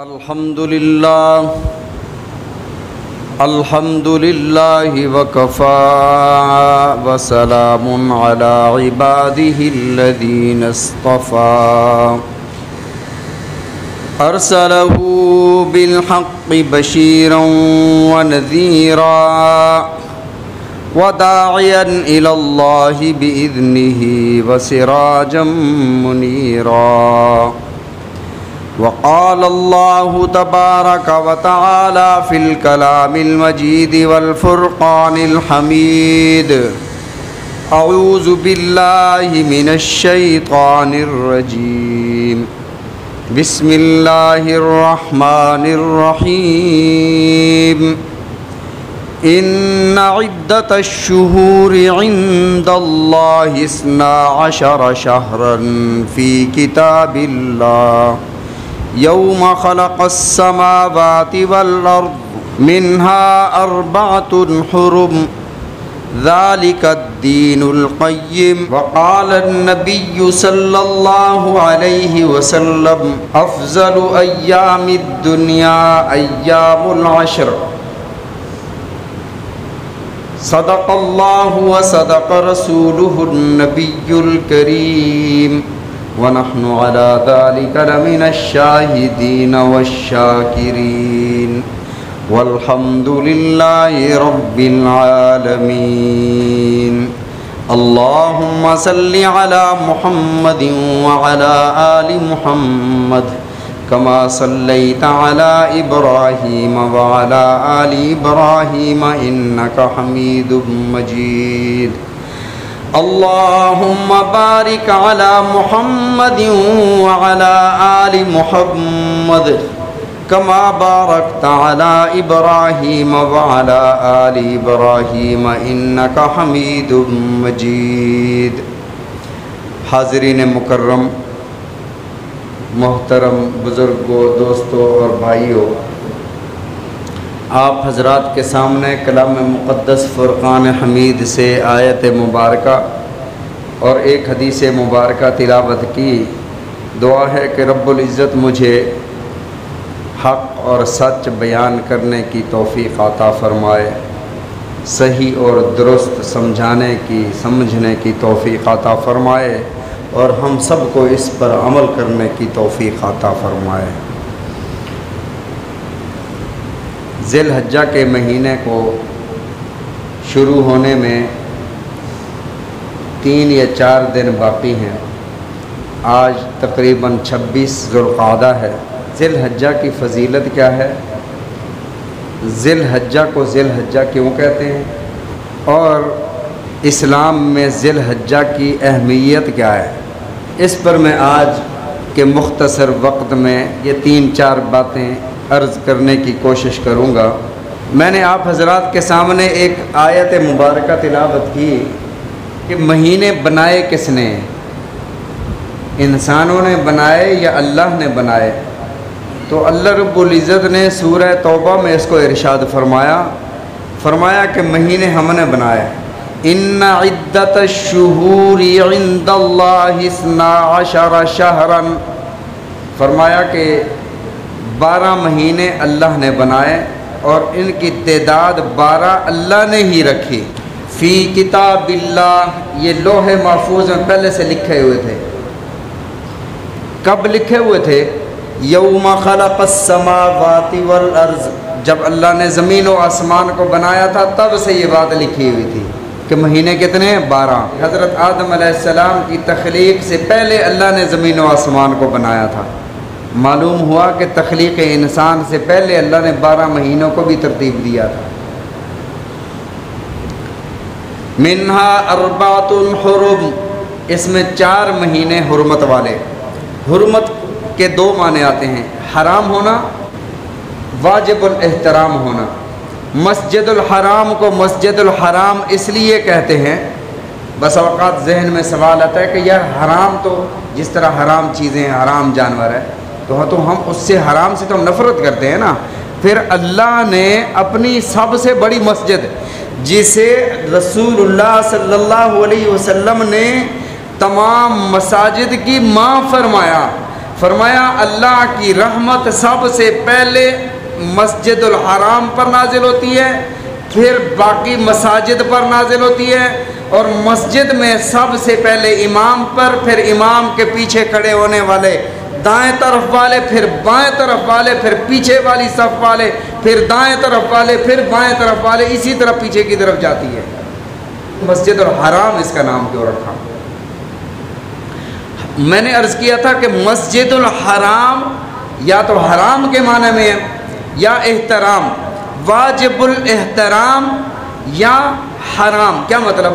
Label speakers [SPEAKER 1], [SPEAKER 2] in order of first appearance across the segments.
[SPEAKER 1] الحمد لله وكفى وسلام على عباده الذين اصطفى أرسله بالحق بشيرا ونذيرا وداعيا إلى الله بإذنه وسراجا منيرا. وقال الله تبارك وتعالى في الكلام المجيد والفرقان الحميد: أعوذ بالله من الشيطان الرجيم. بسم الله الرحمن الرحيم. إن عدة الشهور عند الله 12 شهرا في كتاب الله يوم خلق السماوات والأرض منها 4 حرم ذلك الدين القيم. وقال النبي صلى الله عليه وسلم: أفضل أيام الدنيا أيام العشر. صدق الله وصدق رسوله النبي الكريم ونحن على ذلك لمن الشاهدين والشاكرين والحمد لله رب العالمين. اللهم صل على محمد وعلى آل محمد كما صليت على إبراهيم وعلى آل إبراهيم إنك حميد مجيد. اللهم بارك على محمد وعلى آل محمد كما باركت على إبراهيم وعلى آل إبراهيم إنك حميد مجيد. حاضرین مکرم، محترم بزرگوں، دوستوں اور بھائیوں، آپ حضرات کے سامنے کلام مقدس فرقان حمید سے آیت مبارکہ اور ایک حدیث مبارکہ تلاوت کی. دعا ہے کہ رب العزت مجھے حق اور سچ بیان کرنے کی توفیق عطا فرمائے، صحیح اور درست سمجھنے کی توفیق عطا فرمائے اور ہم سب کو اس پر عمل کرنے کی توفیق عطا فرمائے. ذی الحجہ کے مہینے کو شروع ہونے میں 3 یا 4 دن باقی ہیں. آج تقریباً 26 ذوالقعدہ ہے. ذی الحجہ کی فضیلت کیا ہے؟ ذی الحجہ کو ذی الحجہ کیوں کہتے ہیں؟ اور اسلام میں ذی الحجہ کی اہمیت کیا ہے؟ اس پر میں آج کے مختصر وقت میں یہ 3-4 باتیں عرض کرنے کی کوشش کروں گا. میں نے آپ حضرات کے سامنے ایک آیت مبارکہ تلاوت کی کہ مہینے بنائے کس نے؟ انسانوں نے بنائے یا اللہ نے بنائے؟ تو اللہ رب العزت نے سورہ توبہ میں اس کو ارشاد فرمایا کہ مہینے ہم نے بنائے. ان عدت الشہور عند اللہ 12 شہرا. فرمایا کہ 12 مہینے اللہ نے بنائے اور ان کی تعداد 12 اللہ نے ہی رکھی. فی کتاب اللہ، یہ لوح محفوظ میں پہلے سے لکھے ہوئے تھے. کب لکھے ہوئے تھے؟ یوم خلق السماوات والارض، جب اللہ نے زمین و آسمان کو بنایا تھا تب سے یہ بات لکھی ہوئی تھی کہ مہینے کتنے ہیں؟ 12. حضرت آدم علیہ السلام کی تخلیق سے پہلے اللہ نے زمین و آسمان کو بنایا تھا. معلوم ہوا کہ تخلیق انسان سے پہلے اللہ نے 12 مہینوں کو بھی ترتیب دیا تھا. منہا 4 حرم، اس میں 4 مہینے حرمت والے. حرمت کے 2 معنی آتے ہیں: حرام ہونا، واجب الاحترام ہونا. مسجد الحرام کو مسجد الحرام اس لیے کہتے ہیں، بس اوقات ذہن میں سوال آتا ہے کہ یار حرام تو جس طرح حرام چیزیں ہیں، حرام جانور ہے تو ہم اس سے حرام سے تو نفرت کرتے ہیں نا. پھر اللہ نے اپنی سب سے بڑی مسجد جسے رسول اللہ صلی اللہ علیہ وسلم نے تمام مساجد کی ماں فرمایا، فرمایا اللہ کی رحمت سب سے پہلے مسجد الحرام پر نازل ہوتی ہے، پھر باقی مساجد پر نازل ہوتی ہے، اور مسجد میں سب سے پہلے امام پر، پھر امام کے پیچھے کھڑے ہونے والے دائیں طرف والے، پھر بائیں طرف والے، پھر پیچھے والی صف والے، پھر دائیں طرف والے، پھر بائیں طرف والے، اسی طرح پیچھے کی طرف جاتی ہے۔ مسجد الحرام اس کا نام کیوں رکھا؟ میں نے عرض کیا تھا کہ مسجد الحرام یا تو حرام کے معنی میں ہے یا احترام، واجب الاحترام یا حرام۔ کیا مطلب؟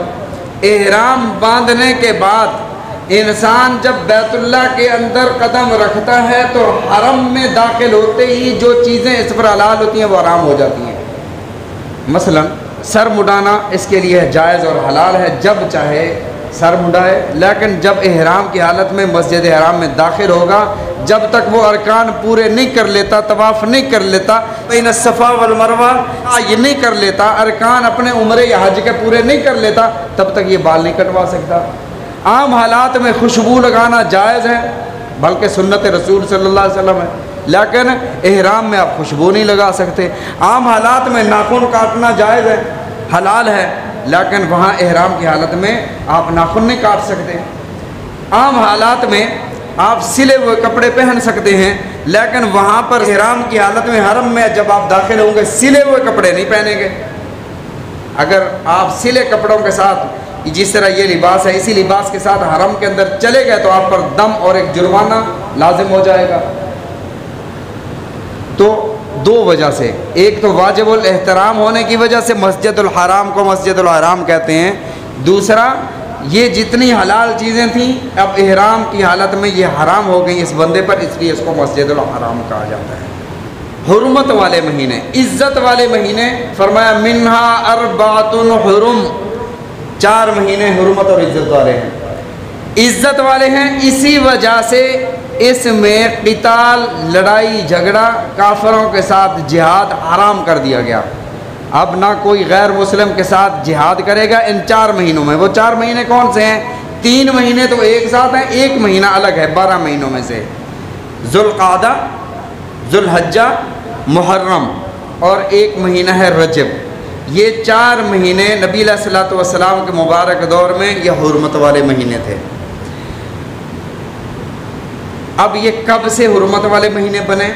[SPEAKER 1] احرام باندھنے کے بعد انسان جب بیت اللہ کے اندر قدم رکھتا ہے تو حرم میں داخل ہوتے ہی جو چیزیں اس پر حلال ہوتی ہیں وہ حرام ہو جاتی ہیں۔ مثلا سر مڈانا اس کے لیے جائز اور حلال ہے، جب چاہے سر مڈائے، لیکن جب احرام کی حالت میں مسجد حرام میں داخل ہوگا، جب تک وہ ارکان پورے نہیں کر لیتا، طواف نہیں کر لیتا، بین الصفا والمروہ یہ نہیں کر لیتا، ارکان اپنے عمرے یا حج کے پورے نہیں کر لیتا، تب تک یہ بال نہیں کٹوا سکتا۔ عام حالات میں خوشبو لگانا جائز ہے، بلکہ سنت رسول صلی اللہ علیہ وسلم ہے، لیکن احرام میں آپ خوشبو نہیں لگا سکتے۔ عام حالات میں ناخن کاٹنا جائز ہے، حلال ہے، لیکن وہاں احرام کی حالت میں آپ ناخن نہیں کاٹ سکتے۔ عام حالات میں آپ سلے ہوئے کپڑے پہن سکتے ہیں، لیکن وہاں پر احرام کی حالت میں حرم میں جب آپ داخل ہوں گے سلے ہوئے کپڑے نہیں پہنیں گے۔ اگر آپ سلے کپڑوں کے ساتھ، جس طرح یہ لباس ہے اسی لباس کے ساتھ حرم کے اندر چلے گئے تو آپ پر دم اور ایک جرمانہ لازم ہو جائے گا۔ تو دو وجہ سے، ایک تو واجب الاحترام ہونے کی وجہ سے مسجد الحرام کو مسجد الحرام کہتے ہیں، دوسرا یہ جتنی حلال چیزیں تھیں اب احرام کی حالت میں یہ حرام ہو گئی اس بندے پر، اس لیے اس کو مسجد الحرام کہا جاتا ہے۔ حرمت والے مہینے، عزت والے مہینے، فرمایا منہا اربعۃ حرم، 4 مہینے حرمت اور عزت والے ہیں۔ عزت والے ہیں اسی وجہ سے اس میں قتال، لڑائی جھگڑا، کافروں کے ساتھ جہاد حرام کر دیا گیا۔ اب نہ کوئی غیر مسلم کے ساتھ جہاد کرے گا ان 4 مہینوں میں۔ وہ 4 مہینے کون سے ہیں؟ 3 مہینے تو ایک ساتھ ہیں، ایک مہینہ الگ ہے 12 مہینوں میں سے، ذوالقعدہ، ذوالحجہ، محرم، اور ایک مہینہ ہے رجب۔ یہ 4 مہینے نبی علیہ الصلوۃ والسلام کے مبارک دور میں یہ حرمت والے مہینے تھے۔ اب یہ کب سے حرمت والے مہینے بنے؟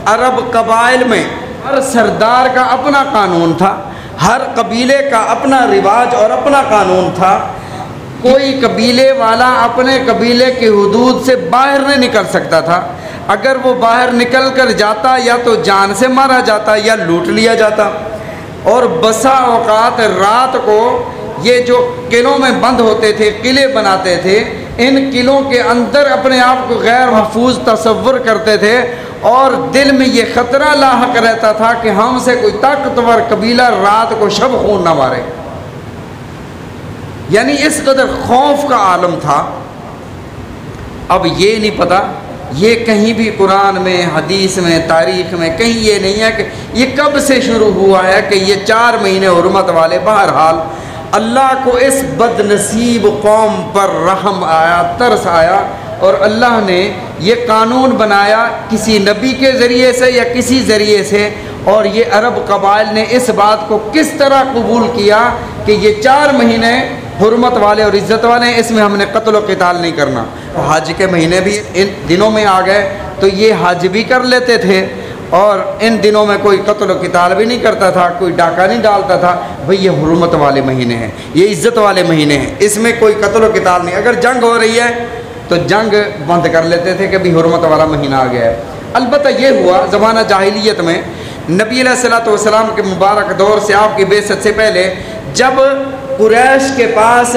[SPEAKER 1] عرب قبائل میں ہر سردار کا اپنا قانون تھا، ہر قبیلے کا اپنا رواج اور اپنا قانون تھا۔ کوئی قبیلے والا اپنے قبیلے کی حدود سے باہر نہیں نکل سکتا تھا، اگر وہ باہر نکل کر جاتا یا تو جان سے مارا جاتا یا لوٹ لیا جاتا۔ اور بسا اوقات رات کو یہ جو قلعوں میں بند ہوتے تھے، قلعے بناتے تھے، ان قلعوں کے اندر اپنے آپ کو غیر محفوظ تصور کرتے تھے، اور دل میں یہ خطرہ لاحق رہتا تھا کہ ہم سے کوئی طاقتور قبیلہ رات کو شب خون نہ مارے۔ یعنی اس قدر خوف کا عالم تھا۔ اب یہ نہیں پتہ، یہ کہیں بھی قرآن میں، حدیث میں، تاریخ میں کہیں یہ نہیں ہے کہ یہ کب سے شروع ہوا ہے کہ یہ 4 مہینے حرمت والے۔ بہرحال اللہ کو اس بد نصیب قوم پر رحم آیا، ترس آیا، اور اللہ نے یہ قانون بنایا کسی نبی کے ذریعے سے یا کسی ذریعے سے، اور یہ عرب قبائل نے اس بات کو کس طرح قبول کیا کہ یہ 4 مہینے حرمت والے اور عزت والے ہیں، اس میں ہم نے قتل و قتال نہیں کرنا۔ حج کے مہینے بھی ان دنوں میں آ گئے تو یہ حج بھی کر لیتے تھے، اور ان دنوں میں کوئی قتل و قتال بھی نہیں کرتا تھا، کوئی ڈاکہ نہیں ڈالتا تھا۔ بھئی یہ حرمت والے مہینے ہیں، یہ عزت والے مہینے ہیں، اس میں کوئی قتل و قتال نہیں۔ اگر جنگ ہو رہی ہے تو جنگ بند کر لیتے تھے کہ بھی حرمت والا مہینہ آ گیا ہے۔ البتہ یہ ہوا زمانہ جاہلیت میں، نبی علیہ الصلوۃ والسلام کے مبارک دور سے، آپ کی بعثت سے پہلے، جب قریش کے پاس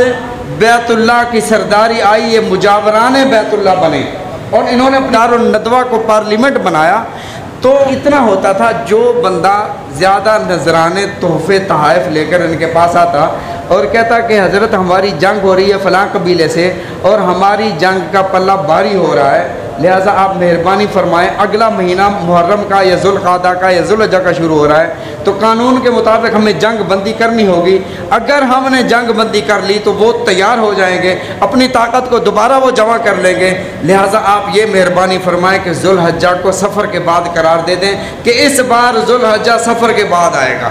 [SPEAKER 1] بیت اللہ کی سرداری آئی، یہ مجاوران بیت اللہ بنے، اور انہوں نے دار الندوہ کو پارلیمنٹ بنایا، تو اتنا ہوتا تھا جو بندہ زیادہ نذرانے، تحفے، تحائف لے کر ان کے پاس آتا اور کہتا کہ حضرت ہماری جنگ ہو رہی ہے فلاں قبیلے سے، اور ہماری جنگ کا پلہ بھاری ہو رہا ہے، لہٰذا آپ مہربانی فرمائیں اگلا مہینہ محرم کا یا ذوالقعدہ کا یا ذوالحجہ کا شروع ہو رہا ہے تو قانون کے مطابق ہمیں جنگ بندی کرنی ہوگی۔ اگر ہم نے جنگ بندی کر لی تو وہ تیار ہو جائیں گے، اپنی طاقت کو دوبارہ وہ جمع کر لیں گے۔ لہٰذا آپ یہ مہربانی فرمائیں کہ ذوالحجہ کو سفر کے بعد قرار دے دیں کہ اس بار ذوالحجہ سفر کے بعد آئے گا۔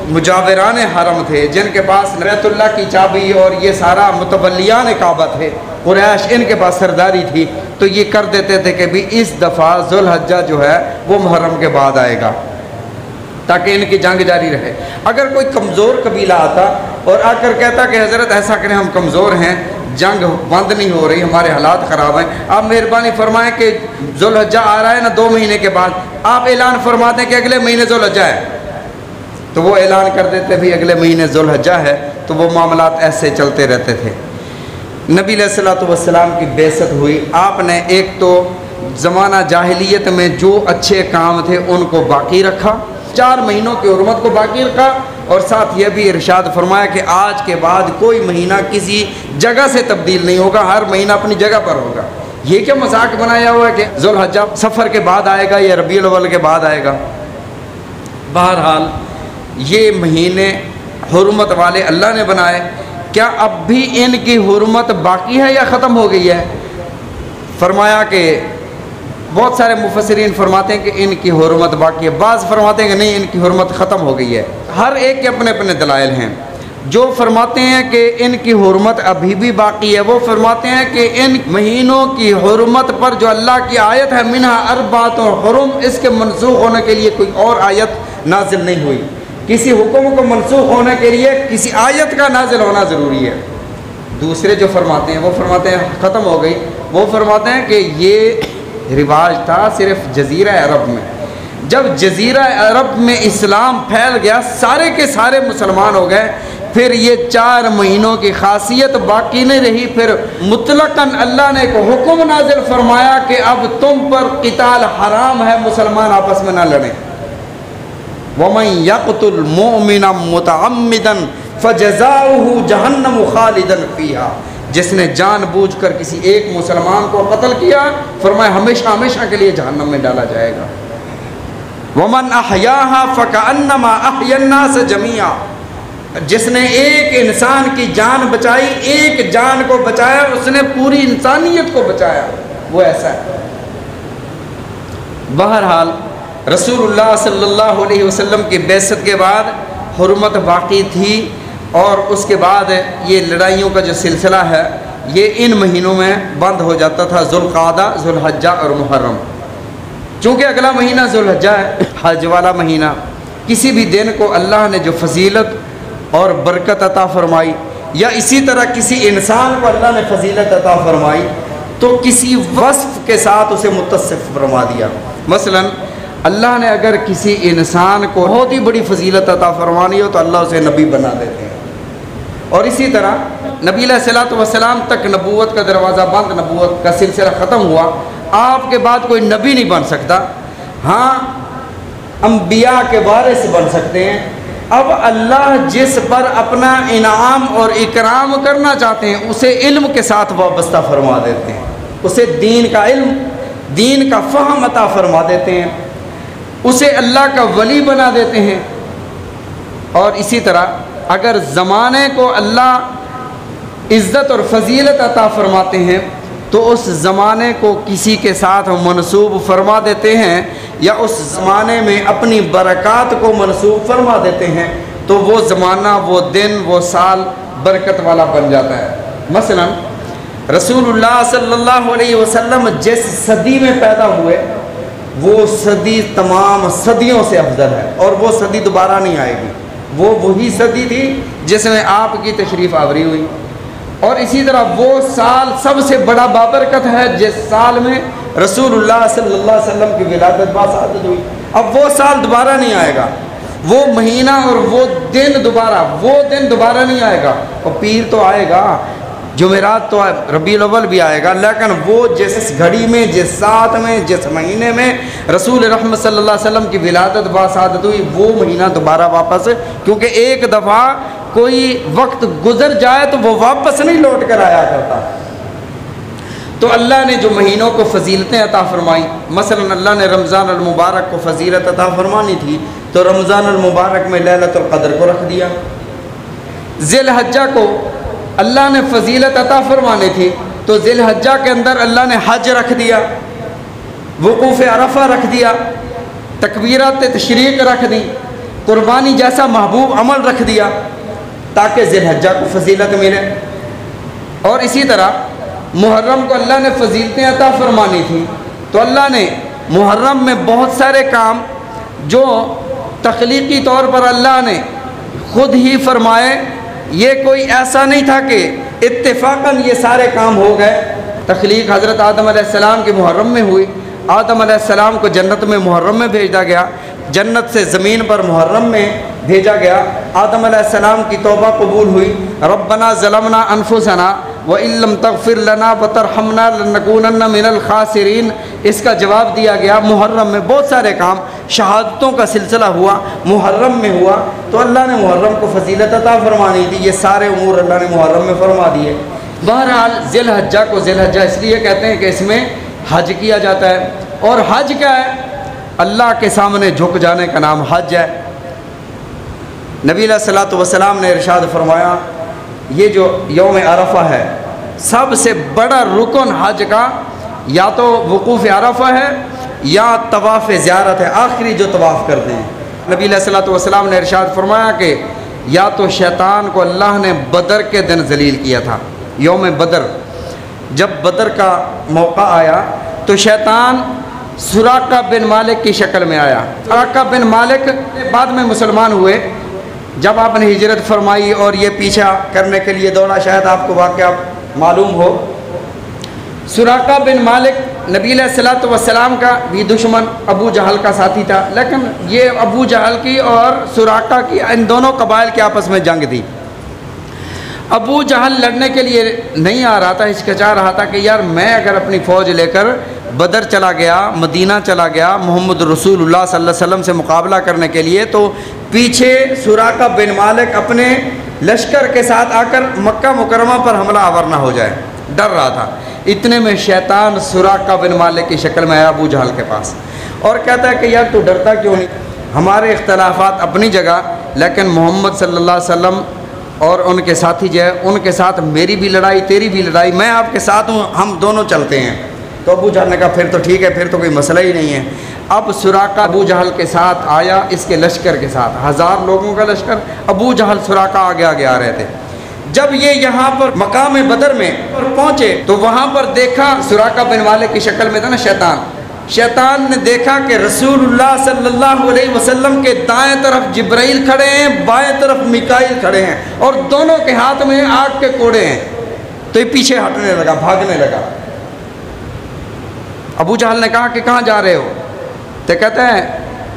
[SPEAKER 1] مجاوران حرم تھے جن کے پاس بیت اللہ کی چابی اور یہ سارا متولیان کعبہ تھے، قریش ان کے پاس سرداری تھی، تو یہ کر دیتے تھے کہ بھی اس دفعہ ذوالحجہ جو ہے وہ محرم کے بعد آئے گا تاکہ ان کی جنگ جاری رہے۔ اگر کوئی کمزور قبیلہ آتا اور آ کر کہتا کہ حضرت ایسا کریں ہم کمزور ہیں، جنگ بند نہیں ہو رہی، ہمارے حالات خراب ہیں، آپ مہربانی فرمائیں کہ ذوالحجہ آ رہا ہے نا 2 مہینے کے بعد، آپ اعلان فرما دیں کہ اگلے مہینے ذوالحجہ ہے، تو وہ اعلان کر دیتے بھی اگلے مہینے ذوالحجہ ہے، تو وہ معاملات ایسے چلتے رہتے تھے۔ نبی علیہ الصلوۃ والسلام کی بعثت ہوئی، آپ نے ایک تو زمانہ جاہلیت میں جو اچھے کام تھے ان کو باقی رکھا، 4 مہینوں کی حرمت کو باقی رکھا، اور ساتھ یہ بھی ارشاد فرمایا کہ آج کے بعد کوئی مہینہ کسی جگہ سے تبدیل نہیں ہوگا، ہر مہینہ اپنی جگہ پر ہوگا۔ یہ کیا مذاق بنایا ہوا ہے کہ ذوالحجہ سفر کے بعد آئے گا یا ربیع الاول کے بعد آئے گا؟ بہرحال یہ مہینے حرمت والے اللہ نے بنائے، کیا اب بھی ان کی حرمت باقی ہے یا ختم ہو گئی ہے؟ فرمایا کہ بہت سارے مفسرین فرماتے ہیں کہ ان کی حرمت باقی ہے، بعض فرماتے ہیں کہ نہیں ان کی حرمت ختم ہو گئی ہے۔ ہر ایک کے اپنے اپنے دلائل ہیں۔ جو فرماتے ہیں کہ ان کی حرمت ابھی بھی باقی ہے، وہ فرماتے ہیں کہ ان مہینوں کی حرمت پر جو اللہ کی آیت ہے منہا اربعۃ حرم، اس کے منسوخ ہونے کے لیے کوئی اور آیت نازل نہیں ہوئی۔ کسی حکم کو منسوخ ہونے کے لیے کسی آیت کا نازل ہونا ضروری ہے۔ دوسرے جو فرماتے ہیں وہ فرماتے ہیں ختم ہو گئی، وہ فرماتے ہیں کہ یہ رواج تھا صرف جزیرہ عرب میں، جب جزیرہ عرب میں اسلام پھیل گیا سارے کے سارے مسلمان ہو گئے، پھر یہ 4 مہینوں کی خاصیت باقی نہیں رہی، پھر مطلقاً اللہ نے ایک حکم نازل فرمایا کہ اب تم پر قتال حرام ہے، مسلمان آپس میں نہ لڑیں۔ وَمَن يَقْتُلْ مُؤْمِنًا مُتَعَمِّدًا فَجَزَاؤُهُ جَهَنَّمُ خَالِدًا فِيهَا، جس نے جان بوجھ کر کسی ایک مسلمان کو قتل کیا، فرمایا ہمیشہ ہمیشہ کے لیے جہنم میں ڈالا جائے گا۔ وَمَنْ أَحْيَاهَا فَكَأَنَّمَا أَحْيَا النَّاسَ جَمِيعًا، جس نے ایک انسان کی جان بچائی، ایک جان کو بچایا، اس نے پوری انسانیت کو بچایا، وہ ایسا ہے۔ بہرحال رسول اللہ صلی اللہ علیہ وسلم کی بعثت کے بعد حرمت باقی تھی، اور اس کے بعد یہ لڑائیوں کا جو سلسلہ ہے یہ ان مہینوں میں بند ہو جاتا تھا، ذوالقعدہ، ذوالحجہ اور محرم۔ چونکہ اگلا مہینہ ذوالحجہ ہے، حج والا مہینہ، کسی بھی دن کو اللہ نے جو فضیلت اور برکت عطا فرمائی، یا اسی طرح کسی انسان کو اللہ نے فضیلت عطا فرمائی تو کسی وصف کے ساتھ اسے متصف فرما دیا۔ مثلا اللہ نے اگر کسی انسان کو بہت ہی بڑی فضیلت عطا فرمانی ہو تو اللہ اسے نبی بنا دیتے ہیں، اور اسی طرح نبی علیہ الصلوۃ والسلام تک نبوت کا دروازہ بند، نبوت کا سلسلہ ختم ہوا، آپ کے بعد کوئی نبی نہیں بن سکتا، ہاں انبیاء کے وارث بن سکتے ہیں۔ اب اللہ جس پر اپنا انعام اور اکرام کرنا چاہتے ہیں اسے علم کے ساتھ وابستہ فرما دیتے ہیں، اسے دین کا علم، دین کا فہم عطا فرما دیتے ہیں، اسے اللہ کا ولی بنا دیتے ہیں۔ اور اسی طرح اگر زمانے کو اللہ عزت اور فضیلت عطا فرماتے ہیں تو اس زمانے کو کسی کے ساتھ منسوب فرما دیتے ہیں، یا اس زمانے میں اپنی برکات کو منسوب فرما دیتے ہیں، تو وہ زمانہ، وہ دن، وہ سال برکت والا بن جاتا ہے۔ مثلا رسول اللہ صلی اللہ علیہ وسلم جس صدی میں پیدا ہوئے وہ صدی تمام صدیوں سے افضل ہے، اور وہ صدی دوبارہ نہیں آئے گی، وہ وہی صدی تھی جس میں آپ کی تشریف آوری ہوئی، اور اسی طرح وہ سال سب سے بڑا بابرکت ہے جس سال میں رسول اللہ صلی اللہ علیہ وسلم کی ولادت باسعادت ہوئی۔ اب وہ سال دوبارہ نہیں آئے گا، وہ مہینہ اور وہ دن دوبارہ نہیں آئے گا، اور پیر تو آئے گا، جمعرات تو ربیع الاول بھی آئے گا، لیکن وہ جس گھڑی میں، جس ساتھ میں، جس مہینے میں رسول رحمت صلی اللہ علیہ وسلم کی ولادت باسعادت ہوئی، وہ مہینہ دوبارہ واپس، کیونکہ ایک دفعہ کوئی وقت گزر جائے تو وہ واپس نہیں لوٹ کر آیا کرتا۔ تو اللہ نے جو مہینوں کو فضیلتیں عطا فرمائیں، مثلا اللہ نے رمضان المبارک کو فضیلت عطا فرمانی تھی تو رمضان المبارک میں لیلۃ القدر کو رکھ دیا۔ ذی الحجہ کو اللہ نے فضیلت عطا فرمانی تھی تو ذی الحجہ کے اندر اللہ نے حج رکھ دیا، وقوف عرفہ رکھ دیا، تکبیرات تشریق رکھ دی، قربانی جیسا محبوب عمل رکھ دیا تاکہ ذی الحجہ کو فضیلت ملے۔ اور اسی طرح محرم کو اللہ نے فضیلتیں عطا فرمانی تھی تو اللہ نے محرم میں بہت سارے کام جو تخلیقی طور پر اللہ نے خود ہی فرمائے، یہ کوئی ایسا نہیں تھا کہ اتفاقاً یہ سارے کام ہو گئے۔ تخلیق حضرت آدم علیہ السلام کی محرم میں ہوئی، آدم علیہ السلام کو جنت میں محرم میں بھیجا گیا، جنت سے زمین پر محرم میں بھیجا گیا، آدم علیہ السلام کی توبہ قبول ہوئی، ربنا ظلمنا انفسنا وَإِن لَّمْ تَغْفِرْ لَنَا وَتَرْحَمْنَا لَنَكُونَنَّ مِنَ الْخَاسِرِينَ، اس کا جواب دیا گیا۔ محرم میں بہت سارے کام، شہادتوں کا سلسلہ ہوا، محرم میں ہوا تو اللہ نے محرم کو فضیلت عطا فرمانی تھی، یہ سارے امور اللہ نے محرم میں فرما دیے۔ بہرحال ذی الحجہ کو ذی الحجہ اس لیے کہتے ہیں کہ اس میں حج کیا جاتا ہے، اور حج کیا ہے؟ اللہ کے سامنے جھک جانے کا نام حج ہے۔ نبی علیہ الصلوۃ والسلام نے ارشاد فرمایا، یہ جو یوم عرفہ ہے سب سے بڑا رکن حج کا یا تو وقوف عرفہ ہے یا طواف زیارت ہے، آخری جو طواف کرتے ہیں۔ نبی علیہ الصلوۃ والسلام نے ارشاد فرمایا کہ یا تو شیطان کو اللہ نے بدر کے دن ذلیل کیا تھا، یوم بدر جب بدر کا موقع آیا تو شیطان سراقہ بن مالک کی شکل میں آیا۔ سراقہ بن مالک بعد میں مسلمان ہوئے جب آپ نے ہجرت فرمائی اور یہ پیچھا کرنے کے لیے دوڑا، شاید آپ کو واقعہ معلوم ہو۔ سراقہ بن مالک نبی علیہ الصلوۃ والسلام کا بھی دشمن، ابو جہل کا ساتھی تھا، لیکن یہ ابو جہل کی اور سراقہ کی ان دونوں قبائل کے آپس میں جنگ تھی۔ ابو جہل لڑنے کے لیے نہیں آ رہا تھا، ہچکچا رہا تھا کہ یار میں اگر اپنی فوج لے کر بدر چلا گیا، مدینہ چلا گیا محمد رسول اللہ صلی اللہ علیہ وسلم سے مقابلہ کرنے کے لیے، تو پیچھے سراقہ بن مالک اپنے لشکر کے ساتھ آ کر مکہ مکرمہ پر حملہ آور نہ ہو جائے، ڈر رہا تھا۔ اتنے میں شیطان سراقہ بن مالک کی شکل میں آیا ابو جہل کے پاس اور کہتا ہے کہ یار تو ڈرتا کیوں نہیں؟ ہمارے اختلافات اپنی جگہ، لیکن محمد صلی اللہ علیہ وسلم اور ان کے ساتھی جو ہے ان کے ساتھ میری بھی لڑائی تیری بھی لڑائی، میں آپ کے ساتھ ہوں، ہم دونوں چلتے ہیں۔ تو ابو جہل نے کہا پھر تو ٹھیک ہے، پھر تو کوئی مسئلہ ہی نہیں ہے۔ اب سراقہ ابو جہل کے ساتھ آیا، اس کے لشکر کے ساتھ 1000 لوگوں کا لشکر، ابو جہل سراقہ آگے آگے آ رہے تھے۔ جب یہ یہاں پر مقام بدر میں پہنچے تو وہاں پر دیکھا سراقہ بن مالک کی شکل میں تھا نا شیطان نے دیکھا کہ رسول اللہ صلی اللہ علیہ وسلم کے دائیں طرف جبرائیل کھڑے ہیں، بائیں طرف میکائیل کھڑے ہیں اور دونوں کے ہاتھ میں آگ کے کوڑے ہیں، تو یہ پیچھے ہٹنے لگا، بھاگنے لگا۔ ابو جہل نے کہا کہ کہاں جا رہے ہو؟ تو کہتے ہیں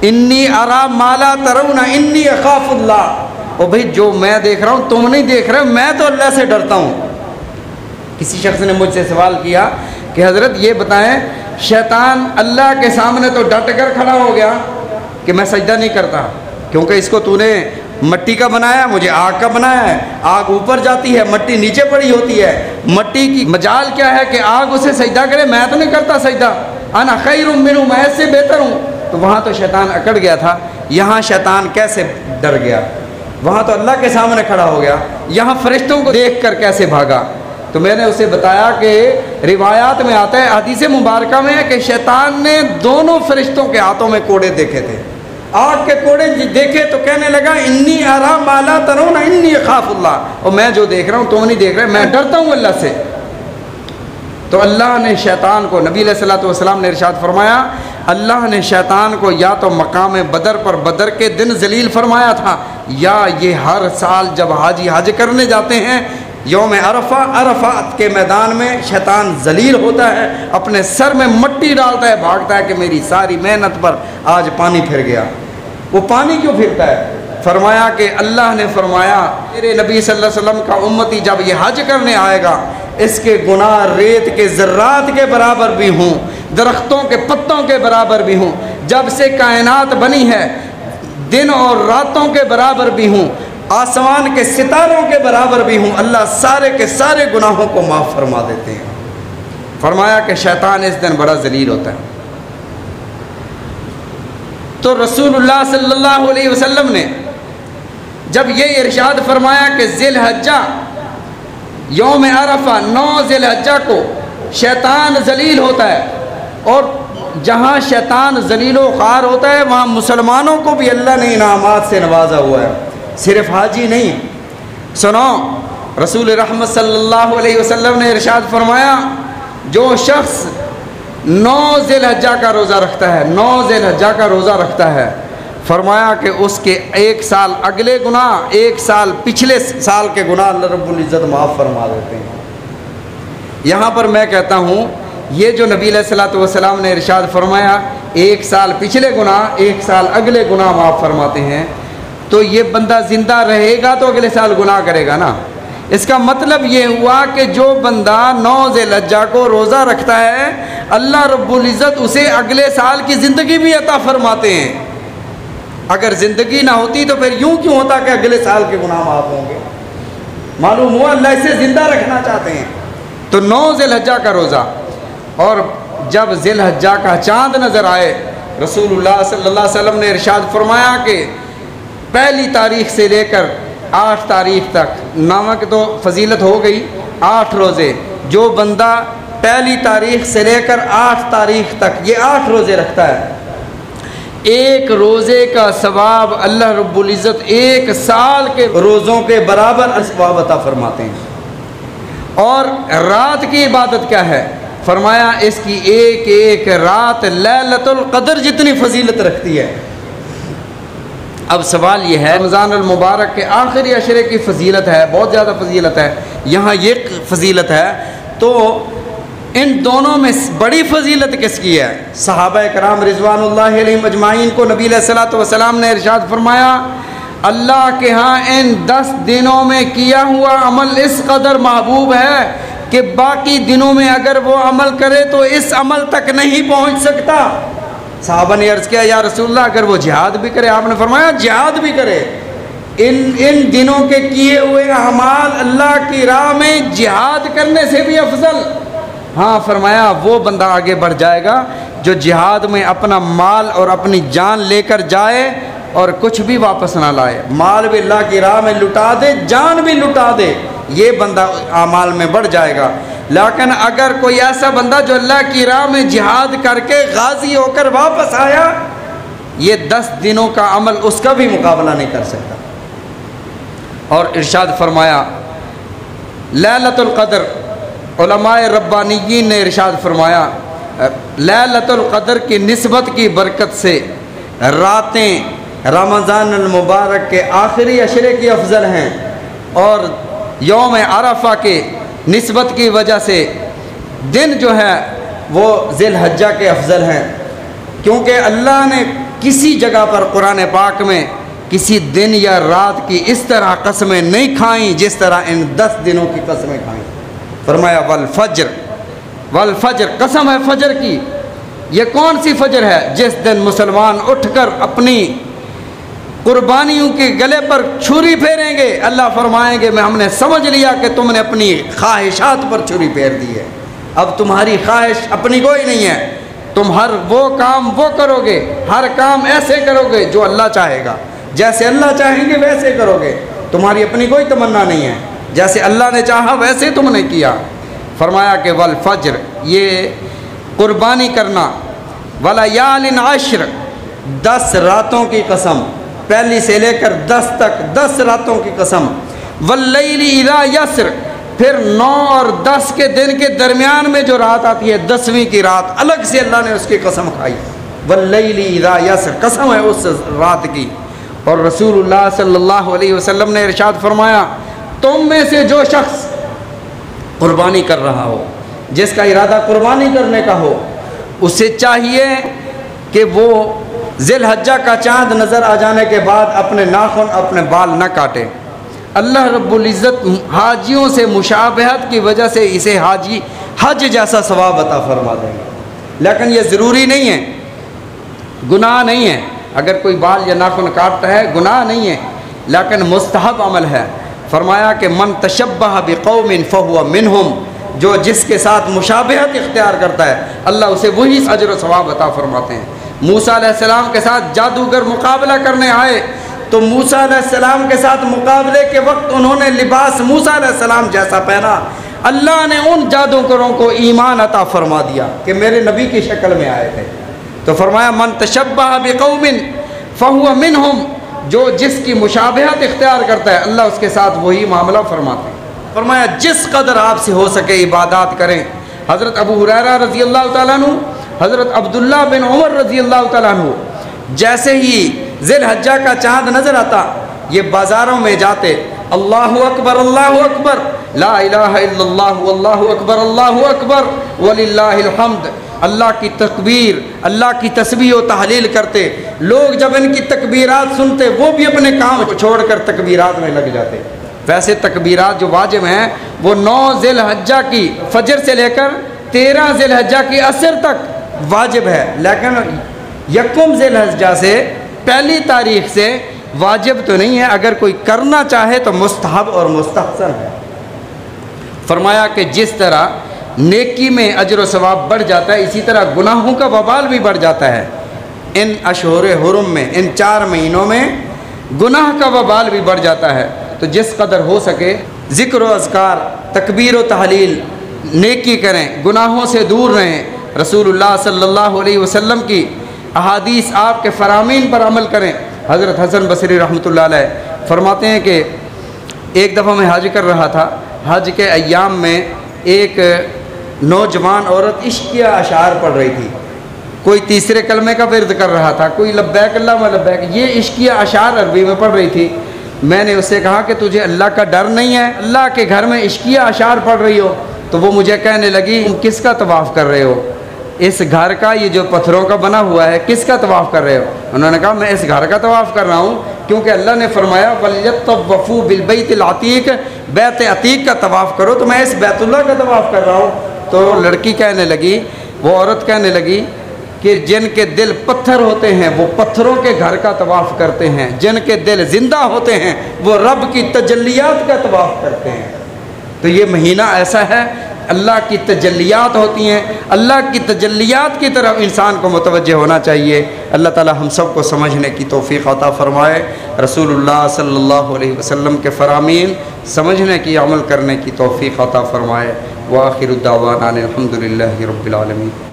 [SPEAKER 1] انی ارا ما لا ترون انی اخاف اللہ، او بھائی جو میں دیکھ رہا ہوں تم نہیں دیکھ رہے، میں تو اللہ سے ڈرتا ہوں۔ کسی شخص نے مجھ سے سوال کیا کہ حضرت یہ بتائیں شیطان اللہ کے سامنے تو ڈٹ کر کھڑا ہو گیا کہ میں سجدہ نہیں کرتا کیونکہ اس کو تو نے مٹی کا بنایا، مجھے آگ کا بنایا ہے، آگ اوپر جاتی ہے، مٹی نیچے پڑی ہوتی ہے، مٹی کی مجال کیا ہے کہ آگ اسے سجدہ کرے، میں تو نہیں کرتا سجدہ، انا خیر منہ، میں اس سے بہتر ہوں۔ تو وہاں تو شیطان اکڑ گیا تھا، یہاں شیطان کیسے ڈر گیا؟ وہاں تو اللہ کے سامنے کھڑا ہو گیا، یہاں فرشتوں کو دیکھ کر کیسے بھاگا؟ تو میں نے اسے بتایا کہ روایات میں آتا ہے، حدیث مبارکہ میں ہے کہ شیطان نے دونوں فرشتوں کے ہاتھوں میں کوڑے دیکھے تھے، آگ کے کوڑے دیکھے تو کہنے لگا انی ارا ما لا ترون انی اخاف اللہ، اور میں جو دیکھ رہا ہوں تم نہیں دیکھ رہے، میں ڈرتا ہوں اللہ سے۔ تو اللہ نے شیطان کو، نبی علیہ الصلوۃ والسلام نے ارشاد فرمایا، اللہ نے شیطان کو یا تو مقام بدر پر بدر کے دن ذلیل فرمایا تھا، یا یہ ہر سال جب حاجی حج کرنے جاتے ہیں یوم عرفہ، عرفات کے میدان میں شیطان ذلیل ہوتا ہے، اپنے سر میں مٹی ڈالتا ہے، بھاگتا ہے کہ میری ساری محنت پر آج پانی پھر گیا۔ وہ پانی کیوں پھرتا ہے؟ فرمایا کہ اللہ نے فرمایا میرے نبی صلی اللہ علیہ وسلم کا امتی جب یہ حج کرنے آئے گا اس کے گناہ ریت کے ذرات کے برابر بھی ہوں، درختوں کے پتوں کے برابر بھی ہوں، جب سے کائنات بنی ہے دن اور راتوں کے برابر بھی ہوں، آسمان کے ستاروں کے برابر بھی ہوں، اللہ سارے کے سارے گناہوں کو معاف فرما دیتے ہیں۔ فرمایا کہ شیطان اس دن بڑا ذلیل ہوتا ہے۔ تو رسول اللہ صلی اللہ علیہ وسلم نے جب یہ ارشاد فرمایا کہ ذی الحجہ یوم عرفہ 9 ذی الحجہ کو شیطان ذلیل ہوتا ہے، اور جہاں شیطان ذلیل و خوار ہوتا ہے وہاں مسلمانوں کو بھی اللہ نے انعامات سے نوازا ہوا ہے، صرف حاجی نہیں۔ سنو، رسول رحمت صلی اللہ علیہ وسلم نے ارشاد فرمایا جو شخص 9 ذی الحجہ کا روزہ رکھتا ہے، 9 ذی الحجہ کا روزہ رکھتا ہے، فرمایا کہ اس کے 1 سال اگلے گناہ 1 سال پچھلے سال کے گناہ اللہ رب العزت معاف فرما دیتے ہیں۔ یہاں پر میں کہتا ہوں یہ جو نبی علیہ الصلوۃ والسلام نے ارشاد فرمایا 1 سال پچھلے گناہ 1 سال اگلے گناہ معاف فرماتے ہیں، تو یہ بندہ زندہ رہے گا تو اگلے سال گناہ کرے گا نا۔ اس کا مطلب یہ ہوا کہ جو بندہ 9 ذی الحجہ کو روزہ رکھتا ہے اللہ رب العزت اسے اگلے سال کی زندگی بھی عطا فرماتے ہیں۔ اگر زندگی نہ ہوتی تو پھر یوں کیوں ہوتا کہ اگلے سال کے گناہ معاف ہوں گے؟ معلوم ہوا اللہ اسے زندہ رکھنا چاہتے ہیں۔ تو 9 ذی الحجہ کا روزہ، اور جب ذی الحجہ کا چاند نظر آئے رسول اللہ صلی اللہ علیہ وسلم نے ارشاد فرمایا کہ پہلی تاریخ سے لے کر 8 تاریخ تک، نامک تو فضیلت ہو گئی 8 روزے، جو بندہ پہلی تاریخ سے لے کر 8 تاریخ تک یہ 8 روزے رکھتا ہے، 1 روزے کا ثواب اللہ رب العزت 1 سال کے روزوں کے برابر ثواب عطا فرماتے ہیں۔ اور رات کی عبادت کیا ہے؟ فرمایا اس کی ایک رات لیلۃ القدر جتنی فضیلت رکھتی ہے۔ اب سوال یہ ہے رمضان المبارک کے آخری عشرے کی فضیلت ہے، بہت زیادہ فضیلت ہے، یہاں یہ فضیلت ہے، تو ان دونوں میں بڑی فضیلت کس کی ہے؟ صحابہ کرام رضوان اللہ علیہم اجمعین کو نبی علیہ الصلوۃ والسلام نے ارشاد فرمایا اللہ کے ہاں ان 10 دنوں میں کیا ہوا عمل اس قدر محبوب ہے کہ باقی دنوں میں اگر وہ عمل کرے تو اس عمل تک نہیں پہنچ سکتا۔ صحابہ نے عرض کیا یا رسول اللہ اگر وہ جہاد بھی کرے؟ آپ نے فرمایا جہاد بھی کرے، ان دنوں کے کیے ہوئے اعمال اللہ کی راہ میں جہاد کرنے سے بھی افضل۔ ہاں فرمایا وہ بندہ آگے بڑھ جائے گا جو جہاد میں اپنا مال اور اپنی جان لے کر جائے اور کچھ بھی واپس نہ لائے، مال بھی اللہ کی راہ میں لٹا دے، جان بھی لٹا دے، یہ بندہ اعمال میں بڑھ جائے گا۔ لیکن اگر کوئی ایسا بندہ جو اللہ کی راہ میں جہاد کر کے غازی ہو کر واپس آیا، یہ 10 دنوں کا عمل اس کا بھی مقابلہ نہیں کر سکتا۔ اور ارشاد فرمایا لیلۃ القدر، علماء ربانیین نے ارشاد فرمایا لیلۃ القدر کی نسبت کی برکت سے راتیں رمضان المبارک کے آخری عشرے کی افضل ہیں، اور یوم عرفہ کے نسبت کی وجہ سے دن جو ہے وہ ذی الحجہ کے افضل ہیں، کیونکہ اللہ نے کسی جگہ پر قرآن پاک میں کسی دن یا رات کی اس طرح قسمیں نہیں کھائیں جس طرح ان 10 دنوں کی قسمیں کھائیں۔ فرمایا والفجر، والفجر قسم ہے فجر کی۔ یہ کون سی فجر ہے؟ جس دن مسلمان اٹھ کر اپنی قربانیوں کے گلے پر چھری پھیریں گے، اللہ فرمائیں گے ہم نے سمجھ لیا کہ تم نے اپنی خواہشات پر چھری پھیر دی ہے، اب تمہاری خواہش اپنی کوئی نہیں ہے، تم ہر وہ کام وہ کرو گے، ہر کام ایسے کرو گے جو اللہ چاہے گا، جیسے اللہ چاہیں گے ویسے کرو گے، تمہاری اپنی کوئی تمنا نہیں ہے، جیسے اللہ نے چاہا ویسے تم نے کیا۔ فرمایا کہ والفجر، یہ قربانی کرنا، ولیال عشر، 10 راتوں کی قسم، پہلی سے لے کر 10 تک 10 راتوں کی قسم، واللیل اذا یسر، پھر 9 اور 10 کے دن کے درمیان میں جو رات آتی ہے 10ویں کی رات، الگ سے اللہ نے اس کی قسم کھائی، واللیل اذا یسر، قسم ہے اس رات کی۔ اور رسول اللہ صلی اللہ علیہ وسلم نے ارشاد فرمایا تم میں سے جو شخص قربانی کر رہا ہو، جس کا ارادہ قربانی کرنے کا ہو، اسے چاہیے کہ وہ ذی الحجہ کا چاند نظر آ جانے کے بعد اپنے ناخن اپنے بال نہ کاٹے۔ اللہ رب العزت حاجیوں سے مشابہت کی وجہ سے اسے حج جیسا ثواب عطا فرما دیں گے، لیکن یہ ضروری نہیں ہے، گناہ نہیں ہے، اگر کوئی بال یا ناخن کاٹتا ہے گناہ نہیں ہے، لیکن مستحب عمل ہے۔ فرمایا کہ من تشبہ بقوم فہو منہم، جو جس کے ساتھ مشابہت اختیار کرتا ہے اللہ اسے وہی اجر و ثواب عطا فرماتے ہیں۔ موسیٰ علیہ السلام کے ساتھ جادوگر مقابلہ کرنے آئے تو موسیٰ علیہ السلام کے ساتھ مقابلے کے وقت انہوں نے لباس موسیٰ علیہ السلام جیسا پہنا، اللہ نے ان جادوگروں کو ایمان عطا فرما دیا کہ میرے نبی کی شکل میں آئے تھے۔ تو فرمایا من تشبہ بقوم فہو منہم، جو جس کی مشابہت اختیار کرتا ہے اللہ اس کے ساتھ وہی معاملہ فرماتے ہیں۔ فرمایا جس قدر آپ سے ہو سکے عبادات کریں۔ حضرت ابو ہریرہ رضی اللہ تعالیٰ عنہ، حضرت عبداللہ بن عمر رضی اللہ تعالیٰ عنہ جیسے ہی ذی الحجہ کا چاند نظر آتا یہ بازاروں میں جاتے، اللہ اکبر لا الہ الا اللہ واللہ اکبر وللہ الحمد، اللہ کی تکبیر، اللہ کی تسبیح و تحلیل کرتے۔ لوگ جب ان کی تکبیرات سنتے وہ بھی اپنے کام چھوڑ کر تکبیرات میں لگ جاتے۔ ویسے تکبیرات جو واجب ہیں وہ 9 ذی الحجہ کی فجر سے لے کر 13 ذی الحجہ کی عصر تک واجب ہے، لیکن یکم ذی الحجہ سے پہلی تاریخ سے واجب تو نہیں ہے، اگر کوئی کرنا چاہے تو مستحب اور مستحسن ہے۔ فرمایا کہ جس طرح نیکی میں اجر و ثواب بڑھ جاتا ہے اسی طرح گناہوں کا وبال بھی بڑھ جاتا ہے۔ ان اشہر حرم میں، ان 4 مہینوں میں گناہ کا وبال بھی بڑھ جاتا ہے، تو جس قدر ہو سکے ذکر و اذکار، تکبیر و تحلیل، نیکی کریں، گناہوں سے دور رہیں، رسول اللہ صلی اللہ علیہ وسلم کی احادیث آپ کے فرامین پر عمل کریں۔ حضرت حسن بصری رحمۃ اللہ علیہ فرماتے ہیں کہ ایک دفعہ میں حج کر رہا تھا، حج کے ایام میں ایک نوجوان عورت عشقیہ اشعار پڑھ رہی تھی، کوئی تیسرے کلمے کا ورد کر رہا تھا، کوئی لبیک اللہم لبیک، یہ عشقیہ اشعار عربی میں پڑھ رہی تھی۔ میں نے اس سے کہا کہ تجھے اللہ کا ڈر نہیں ہے، اللہ کے گھر میں عشقیہ اشعار پڑھ رہی ہو؟ تو وہ مجھے کہنے لگی تم کس کا طواف کر رہے ہو؟ اس گھر کا، یہ جو پتھروں کا بنا ہوا ہے، کس کا طواف کر رہے ہو؟ انہوں نے کہا میں اس گھر کا طواف کر رہا ہوں، کیونکہ اللہ نے فرمایا وَلْيَطَّوَّفُوا بِالْبَيْتِ الْعَتِيقِ، بیت عتیق کا طواف کرو، تو میں اس بیت اللہ کا طواف کر رہا ہوں۔ تو لڑکی کہنے لگی، وہ عورت کہنے لگی کہ جن کے دل پتھر ہوتے ہیں وہ پتھروں کے گھر کا طواف کرتے ہیں، جن کے دل زندہ ہوتے ہیں وہ رب کی تجلیات کا طواف کرتے ہیں۔ تو یہ مہینہ ایسا ہے اللہ کی تجلیات ہوتی ہیں، اللہ کی تجلیات کی طرف انسان کو متوجہ ہونا چاہیے۔ اللہ تعالی ہم سب کو سمجھنے کی توفیق عطا فرمائے، رسول اللہ صلی اللہ علیہ وسلم کے فرامین سمجھنے کی، عمل کرنے کی توفیق عطا فرمائے۔ وآخر الدعوانا الحمد للہ رب العالمین۔